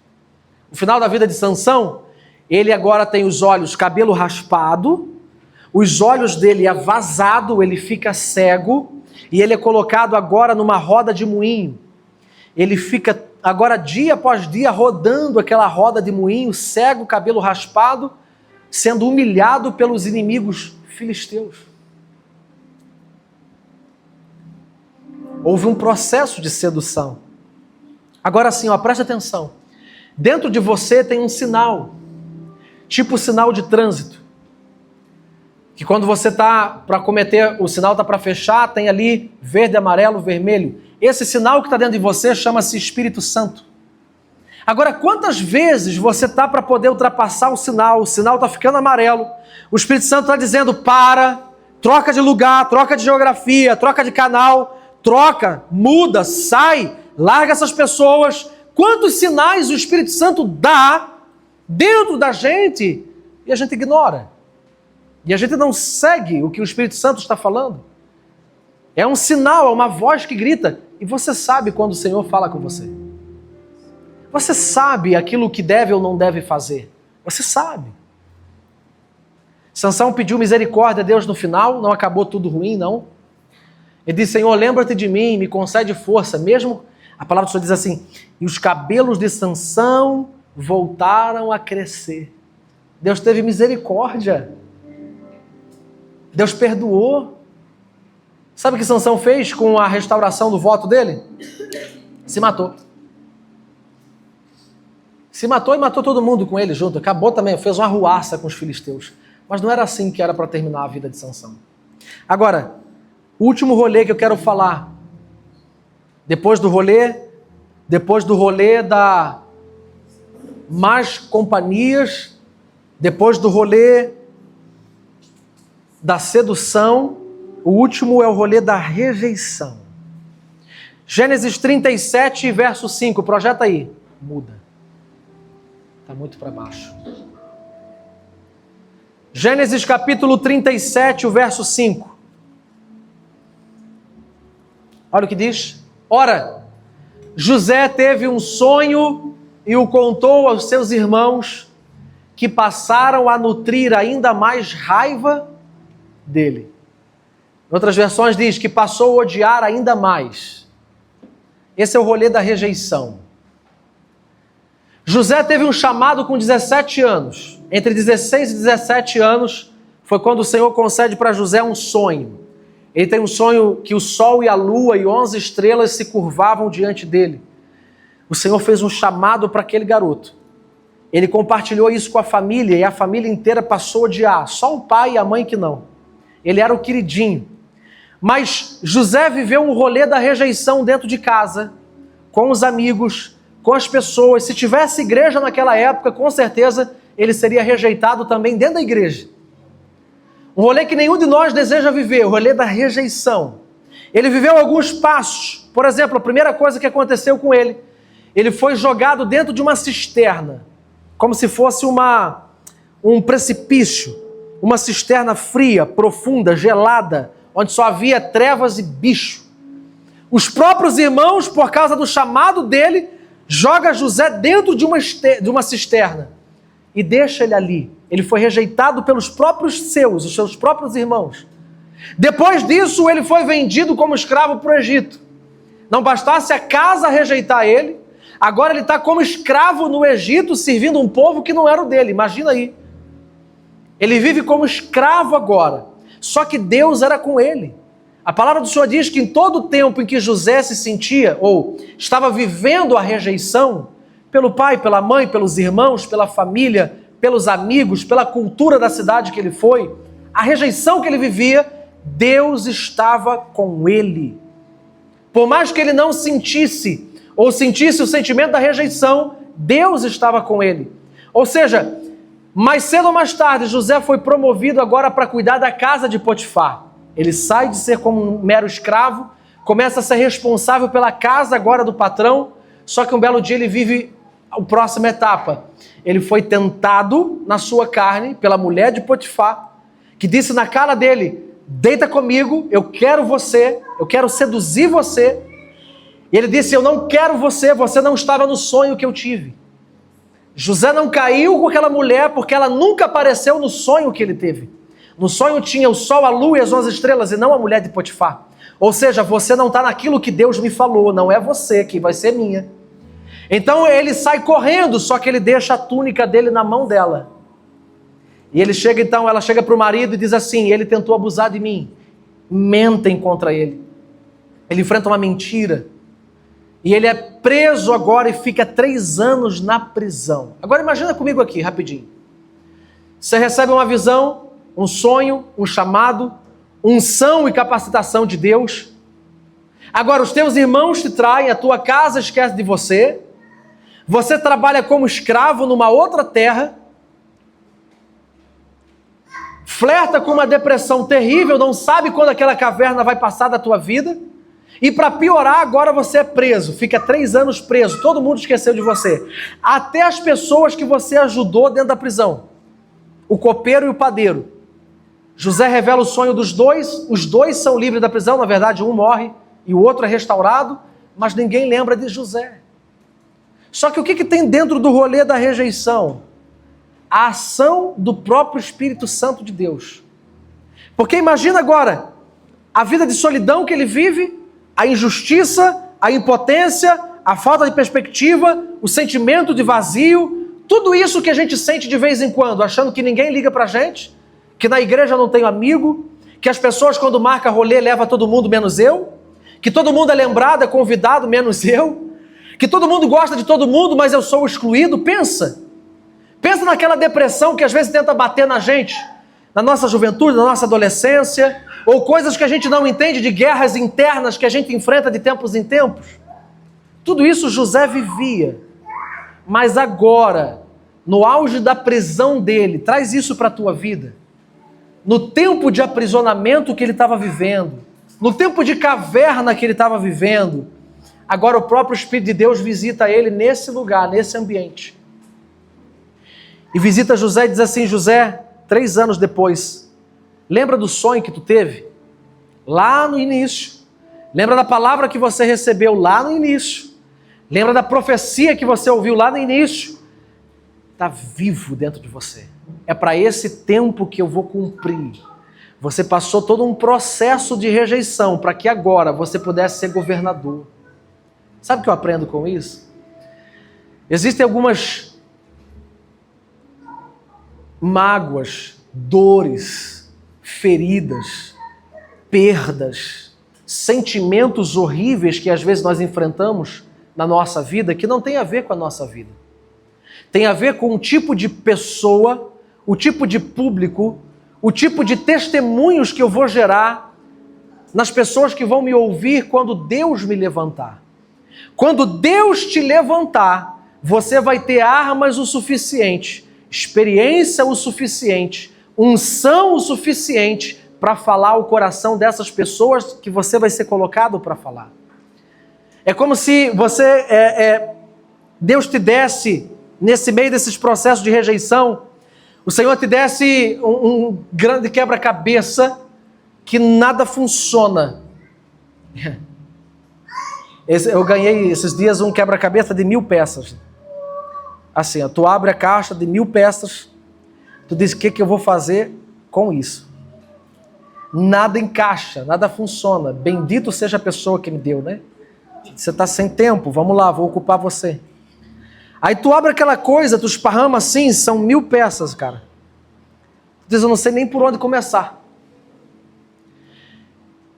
No final da vida de Sansão, ele agora tem os olhos, cabelo raspado, os olhos dele é vazado, ele fica cego, e ele é colocado agora numa roda de moinho. Ele fica agora dia após dia rodando aquela roda de moinho, cego, cabelo raspado, sendo humilhado pelos inimigos filisteus. Houve um processo de sedução. Agora sim, ó, preste atenção. Dentro de você tem um sinal, tipo sinal de trânsito. Que quando você está para cometer, o sinal está para fechar, tem ali verde, amarelo, vermelho. Esse sinal que está dentro de você chama-se Espírito Santo. Agora, quantas vezes você está para poder ultrapassar o sinal está ficando amarelo, o Espírito Santo está dizendo: para, troca de lugar, troca de geografia, troca de canal, troca, muda, sai, larga essas pessoas. Quantos sinais o Espírito Santo dá dentro da gente e a gente ignora? E a gente não segue o que o Espírito Santo está falando? É um sinal, é uma voz que grita. E você sabe quando o Senhor fala com você. Você sabe aquilo que deve ou não deve fazer. Você sabe. Sansão pediu misericórdia a Deus no final, não acabou tudo ruim, não. Ele disse, Senhor, lembra-te de mim, me concede força. Mesmo, a palavra do Senhor diz assim, e os cabelos de Sansão voltaram a crescer. Deus teve misericórdia. Deus perdoou. Sabe o que Sansão fez com a restauração do voto dele? Se matou. Se matou e matou todo mundo com ele junto. Acabou também, fez uma arruaça com os filisteus. Mas não era assim que era para terminar a vida de Sansão. Agora, o último rolê que eu quero falar. Depois do rolê da más companhias, depois do rolê da sedução, o último é o rolê da rejeição. Gênesis 37, verso 5, projeta aí. Muda. Está muito para baixo. Gênesis capítulo 37, o verso 5. Olha o que diz. Ora, José teve um sonho e o contou aos seus irmãos, que passaram a nutrir ainda mais raiva dele. Em outras versões diz que passou a odiar ainda mais. Esse é o rolê da rejeição. José teve um chamado com 17 anos. Entre 16 e 17 anos foi quando o Senhor concede para José um sonho. Ele tem um sonho que o sol e a lua e 11 estrelas se curvavam diante dele. O Senhor fez um chamado para aquele garoto. Ele compartilhou isso com a família e a família inteira passou a odiar. Só o pai e a mãe que não. Ele era o queridinho. Mas José viveu um rolê da rejeição dentro de casa, com os amigos, com as pessoas. Se tivesse igreja naquela época, com certeza ele seria rejeitado também dentro da igreja. Um rolê que nenhum de nós deseja viver, o rolê da rejeição. Ele viveu alguns passos. Por exemplo, a primeira coisa que aconteceu com ele, ele foi jogado dentro de uma cisterna, como se fosse um precipício, uma cisterna fria, profunda, gelada, onde só havia trevas e bicho. Os próprios irmãos, por causa do chamado dele, joga José dentro de uma cisterna e deixa ele ali. Ele foi rejeitado pelos próprios os seus próprios irmãos. Depois disso, ele foi vendido como escravo para o Egito. Não bastasse a casa rejeitar ele, agora ele está como escravo no Egito, servindo um povo que não era o dele. Imagina aí. Ele vive como escravo agora. Só que Deus era com ele. A palavra do Senhor diz que em todo o tempo em que José se sentia, ou estava vivendo a rejeição, pelo pai, pela mãe, pelos irmãos, pela família, pelos amigos, pela cultura da cidade que ele foi, a rejeição que ele vivia, Deus estava com ele. Por mais que ele não sentisse, ou sentisse o sentimento da rejeição, Deus estava com ele. Ou seja, mais cedo ou mais tarde, José foi promovido agora para cuidar da casa de Potifar. Ele sai de ser como um mero escravo, começa a ser responsável pela casa agora do patrão, só que um belo dia ele vive a próxima etapa. Ele foi tentado na sua carne pela mulher de Potifar, que disse na cara dele, deita comigo, eu quero você, eu quero seduzir você. E ele disse, eu não quero você, você não estava no sonho que eu tive. José não caiu com aquela mulher porque ela nunca apareceu no sonho que ele teve. No sonho tinha o sol, a lua e as 11 estrelas e não a mulher de Potifar. Ou seja, você não está naquilo que Deus me falou, não é você que vai ser minha. Então ele sai correndo, só que ele deixa a túnica dele na mão dela. E ele chega então, ela chega para o marido e diz assim, ele tentou abusar de mim. Mentem contra ele. Ele enfrenta uma mentira. E ele é preso agora e fica 3 anos na prisão. Agora imagina comigo aqui, rapidinho. Você recebe uma visão, um sonho, um chamado, unção e capacitação de Deus. Agora os teus irmãos te traem, a tua casa esquece de você. Você trabalha como escravo numa outra terra. Flerta com uma depressão terrível, não sabe quando aquela caverna vai passar da tua vida. E para piorar, agora você é preso, fica 3 anos preso, todo mundo esqueceu de você. Até as pessoas que você ajudou dentro da prisão. O copeiro e o padeiro. José revela o sonho dos dois, os dois são livres da prisão, na verdade um morre e o outro é restaurado, mas ninguém lembra de José. Só que o que tem dentro do rolê da rejeição? A ação do próprio Espírito Santo de Deus. Porque imagina agora, a vida de solidão que ele vive, a injustiça, a impotência, a falta de perspectiva, o sentimento de vazio, tudo isso que a gente sente de vez em quando, achando que ninguém liga pra gente, que na igreja não tenho amigo, que as pessoas quando marca rolê leva todo mundo menos eu, que todo mundo é lembrado, é convidado menos eu, que todo mundo gosta de todo mundo, mas eu sou o excluído. Pensa naquela depressão que às vezes tenta bater na gente, na nossa juventude, na nossa adolescência, ou coisas que a gente não entende de guerras internas que a gente enfrenta de tempos em tempos. Tudo isso José vivia, mas agora, no auge da prisão dele, traz isso para a tua vida. No tempo de aprisionamento que ele estava vivendo, no tempo de caverna que ele estava vivendo, agora o próprio Espírito de Deus visita ele nesse lugar, nesse ambiente. E visita José e diz assim: José, 3 anos depois, lembra do sonho que tu teve? Lá no início. Lembra da palavra que você recebeu lá no início? Lembra da profecia que você ouviu lá no início? Está vivo dentro de você. É para esse tempo que eu vou cumprir. Você passou todo um processo de rejeição para que agora você pudesse ser governador. Sabe o que eu aprendo com isso? Existem algumas mágoas, dores, feridas, perdas, sentimentos horríveis que às vezes nós enfrentamos na nossa vida que não tem a ver com a nossa vida. Tem a ver com o tipo de pessoa, o tipo de público, o tipo de testemunhos que eu vou gerar nas pessoas que vão me ouvir quando Deus me levantar. Quando Deus te levantar, você vai ter armas o suficiente, experiência o suficiente, unção o suficiente para falar o coração dessas pessoas que você vai ser colocado para falar. É como se Deus te desse, nesse meio desses processos de rejeição, o Senhor te desse um grande quebra-cabeça que nada funciona. Eu ganhei esses dias um quebra-cabeça de 1000 peças. Assim, tu abre a caixa de 1000 peças, tu diz: o que eu vou fazer com isso? Nada encaixa, nada funciona. Bendito seja a pessoa que me deu, né? Você está sem tempo, vamos lá, vou ocupar você. Aí tu abre aquela coisa, tu esparrama assim, são 1000 peças, cara. Tu diz: eu não sei nem por onde começar.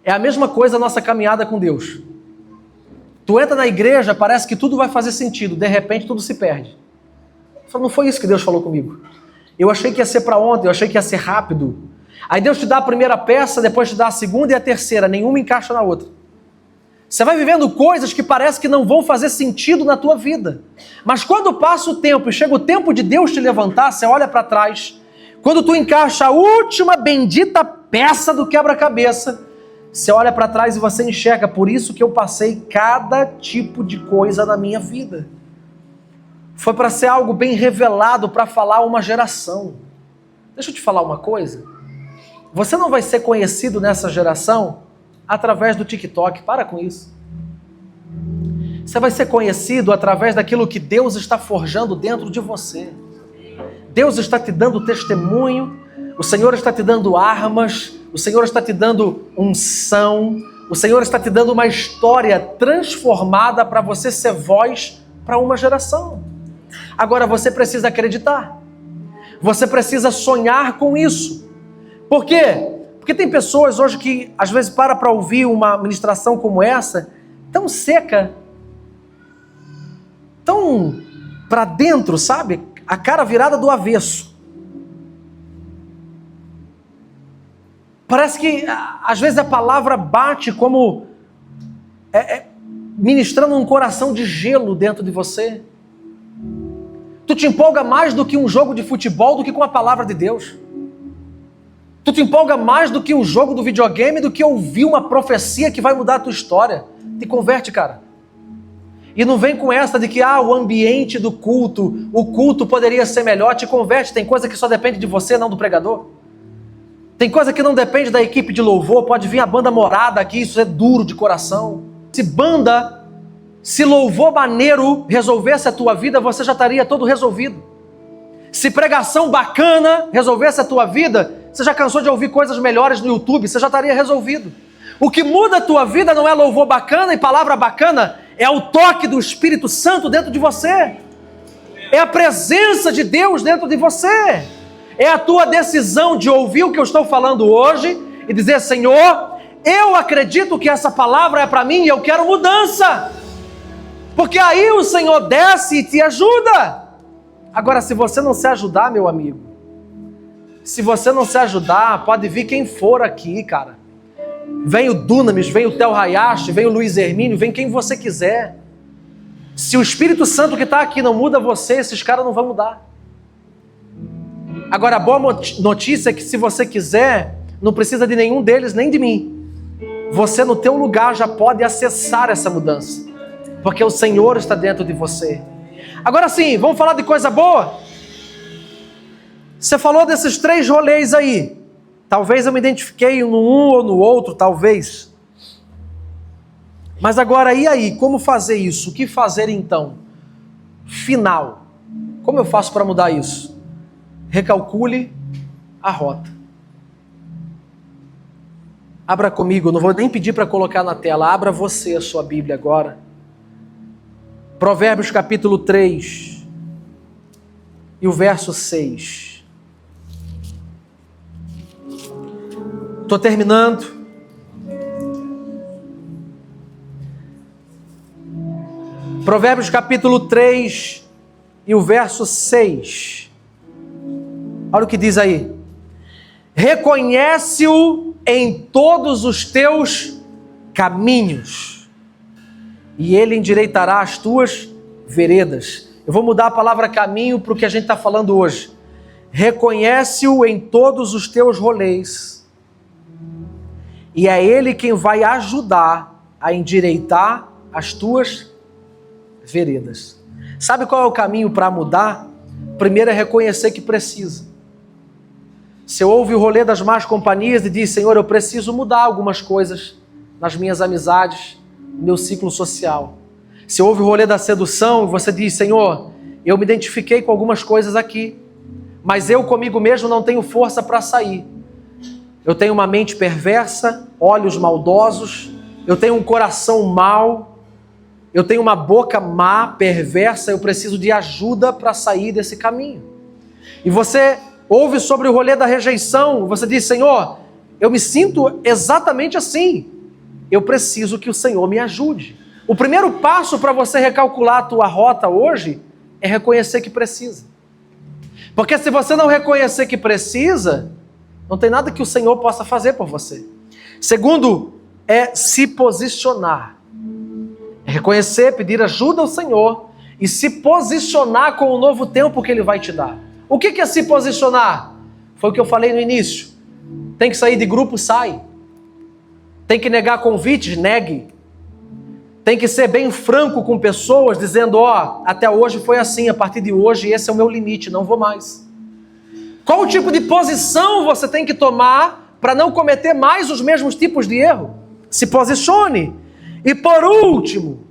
É a mesma coisa a nossa caminhada com Deus. Tu entra na igreja, parece que tudo vai fazer sentido, de repente tudo se perde. Não foi isso que Deus falou comigo. Eu achei que ia ser para ontem, eu achei que ia ser rápido. Aí Deus te dá a primeira peça, depois te dá a segunda e a terceira, nenhuma encaixa na outra. Você vai vivendo coisas que parece que não vão fazer sentido na tua vida. Mas quando passa o tempo e chega o tempo de Deus te levantar, você olha para trás, quando tu encaixa a última bendita peça do quebra-cabeça, você olha para trás e você enxerga: por isso que eu passei cada tipo de coisa na minha vida. Foi para ser algo bem revelado, para falar a uma geração. Deixa eu te falar uma coisa. Você não vai ser conhecido nessa geração através do TikTok. Para com isso. Você vai ser conhecido através daquilo que Deus está forjando dentro de você. Deus está te dando testemunho, o Senhor está te dando armas, o Senhor está te dando unção, o Senhor está te dando uma história transformada para você ser voz para uma geração. Agora você precisa acreditar. Você precisa sonhar com isso. Por quê? Porque tem pessoas hoje que às vezes para ouvir uma ministração como essa, tão seca, tão para dentro, sabe? A cara virada do avesso. Parece que às vezes a palavra bate como ministrando um coração de gelo dentro de você. Tu te empolga mais do que um jogo de futebol, do que com a palavra de Deus. Tu te empolga mais do que um jogo do videogame, do que ouvir uma profecia que vai mudar a tua história. Te converte, cara. E não vem com essa de que o ambiente do culto, o culto poderia ser melhor. Te converte, tem coisa que só depende de você, não do pregador. Tem coisa que não depende da equipe de louvor, pode vir a banda Morada aqui, isso é duro de coração. Se louvor maneiro resolvesse a tua vida, você já estaria todo resolvido. Se pregação bacana resolvesse a tua vida, você já cansou de ouvir coisas melhores no YouTube, você já estaria resolvido. O que muda a tua vida não é louvor bacana e palavra bacana, é o toque do Espírito Santo dentro de você. É a presença de Deus dentro de você. É a tua decisão de ouvir o que eu estou falando hoje e dizer: Senhor, eu acredito que essa palavra é para mim e eu quero mudança. Porque aí o Senhor desce e te ajuda. Agora, se você não se ajudar, meu amigo, se você não se ajudar, pode vir quem for aqui, cara. Vem o Dunamis, vem o Theo Hayashi, vem o Luiz Hermínio, vem quem você quiser. Se o Espírito Santo que está aqui não muda você, esses caras não vão mudar. Agora, a boa notícia é que se você quiser, não precisa de nenhum deles, nem de mim. Você no teu lugar já pode acessar essa mudança. Porque o Senhor está dentro de você. Agora sim, vamos falar de coisa boa? Você falou desses 3 rolês aí. Talvez eu me identifiquei no um ou no outro, talvez. Mas agora, e aí? Como fazer isso? O que fazer então? Final. Como eu faço para mudar isso? Recalcule a rota. Abra comigo, não vou nem pedir para colocar na tela. Abra você a sua Bíblia agora. Provérbios capítulo 3 e o verso 6. Estou terminando. Provérbios capítulo 3 e o verso 6. Olha o que diz aí. Reconhece-o em todos os teus caminhos, e ele endireitará as tuas veredas. Eu vou mudar a palavra caminho para o que a gente está falando hoje. Reconhece-o em todos os teus rolês, e é ele quem vai ajudar a endireitar as tuas veredas. Sabe qual é o caminho para mudar? Primeiro é reconhecer que precisa. Você ouve o rolê das más companhias e diz: Senhor, eu preciso mudar algumas coisas nas minhas amizades, no meu ciclo social. Você ouve o rolê da sedução e você diz: Senhor, eu me identifiquei com algumas coisas aqui, mas eu comigo mesmo não tenho força para sair. Eu tenho uma mente perversa, olhos maldosos, eu tenho um coração mau, eu tenho uma boca má, perversa, eu preciso de ajuda para sair desse caminho. E você ouve sobre o rolê da rejeição, você diz: Senhor, eu me sinto exatamente assim, eu preciso que o Senhor me ajude. O primeiro passo para você recalcular a tua rota hoje é reconhecer que precisa. Porque se você não reconhecer que precisa, não tem nada que o Senhor possa fazer por você. Segundo, é se posicionar. É reconhecer, pedir ajuda ao Senhor e se posicionar com o novo tempo que Ele vai te dar. O que é se posicionar? Foi o que eu falei no início. Tem que sair de grupo, sai. Tem que negar convites, negue. Tem que ser bem franco com pessoas, dizendo: ó, até hoje foi assim, a partir de hoje esse é o meu limite, não vou mais. Qual o tipo de posição você tem que tomar para não cometer mais os mesmos tipos de erro? Se posicione. E por último,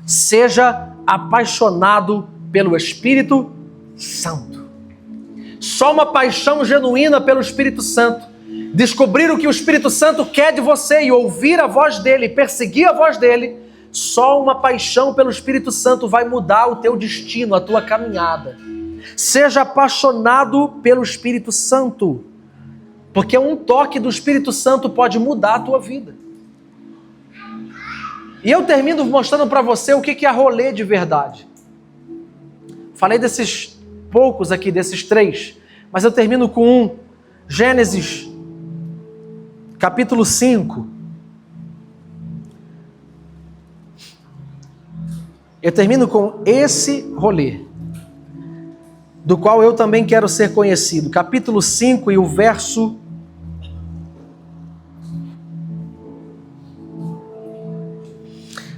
seja apaixonado pelo Espírito Santo. Só uma paixão genuína pelo Espírito Santo, descobrir o que o Espírito Santo quer de você e ouvir a voz dele, perseguir a voz dele, só uma paixão pelo Espírito Santo vai mudar o teu destino, a tua caminhada. Seja apaixonado pelo Espírito Santo, porque um toque do Espírito Santo pode mudar a tua vida. E eu termino mostrando para você o que é rolê de verdade. Falei desses poucos aqui, desses 3, mas eu termino com um. Gênesis, capítulo 5. Eu termino com esse rolê, do qual eu também quero ser conhecido. Capítulo 5 e o verso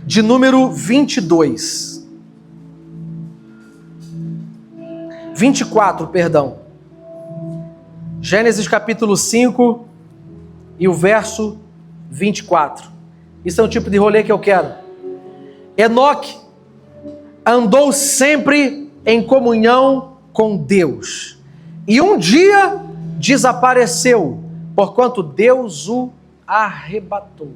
de número 24, perdão. Gênesis capítulo 5 e o verso 24. Isso é um tipo de rolê que eu quero. Enoque andou sempre em comunhão com Deus. E um dia desapareceu, porquanto Deus o arrebatou.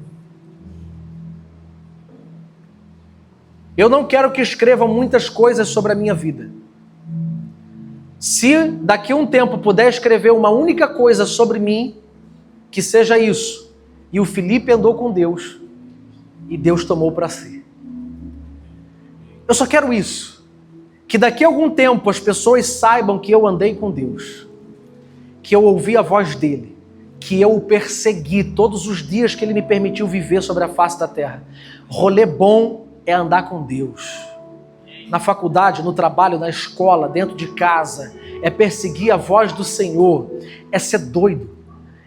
Eu não quero que escrevam muitas coisas sobre a minha vida. Se daqui a um tempo puder escrever uma única coisa sobre mim, que seja isso. E o Felipe andou com Deus, e Deus tomou para si. Eu só quero isso. Que daqui a algum tempo as pessoas saibam que eu andei com Deus, que eu ouvi a voz dele, que eu o persegui todos os dias que ele me permitiu viver sobre a face da terra. Rolê bom é andar com Deus. Na faculdade, no trabalho, na escola, dentro de casa, é perseguir a voz do Senhor, é ser doido,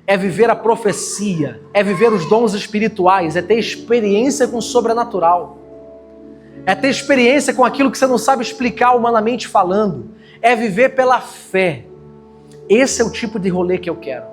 é viver a profecia, é viver os dons espirituais, é ter experiência com o sobrenatural, é ter experiência com aquilo que você não sabe explicar humanamente falando, é viver pela fé. Esse é o tipo de rolê que eu quero.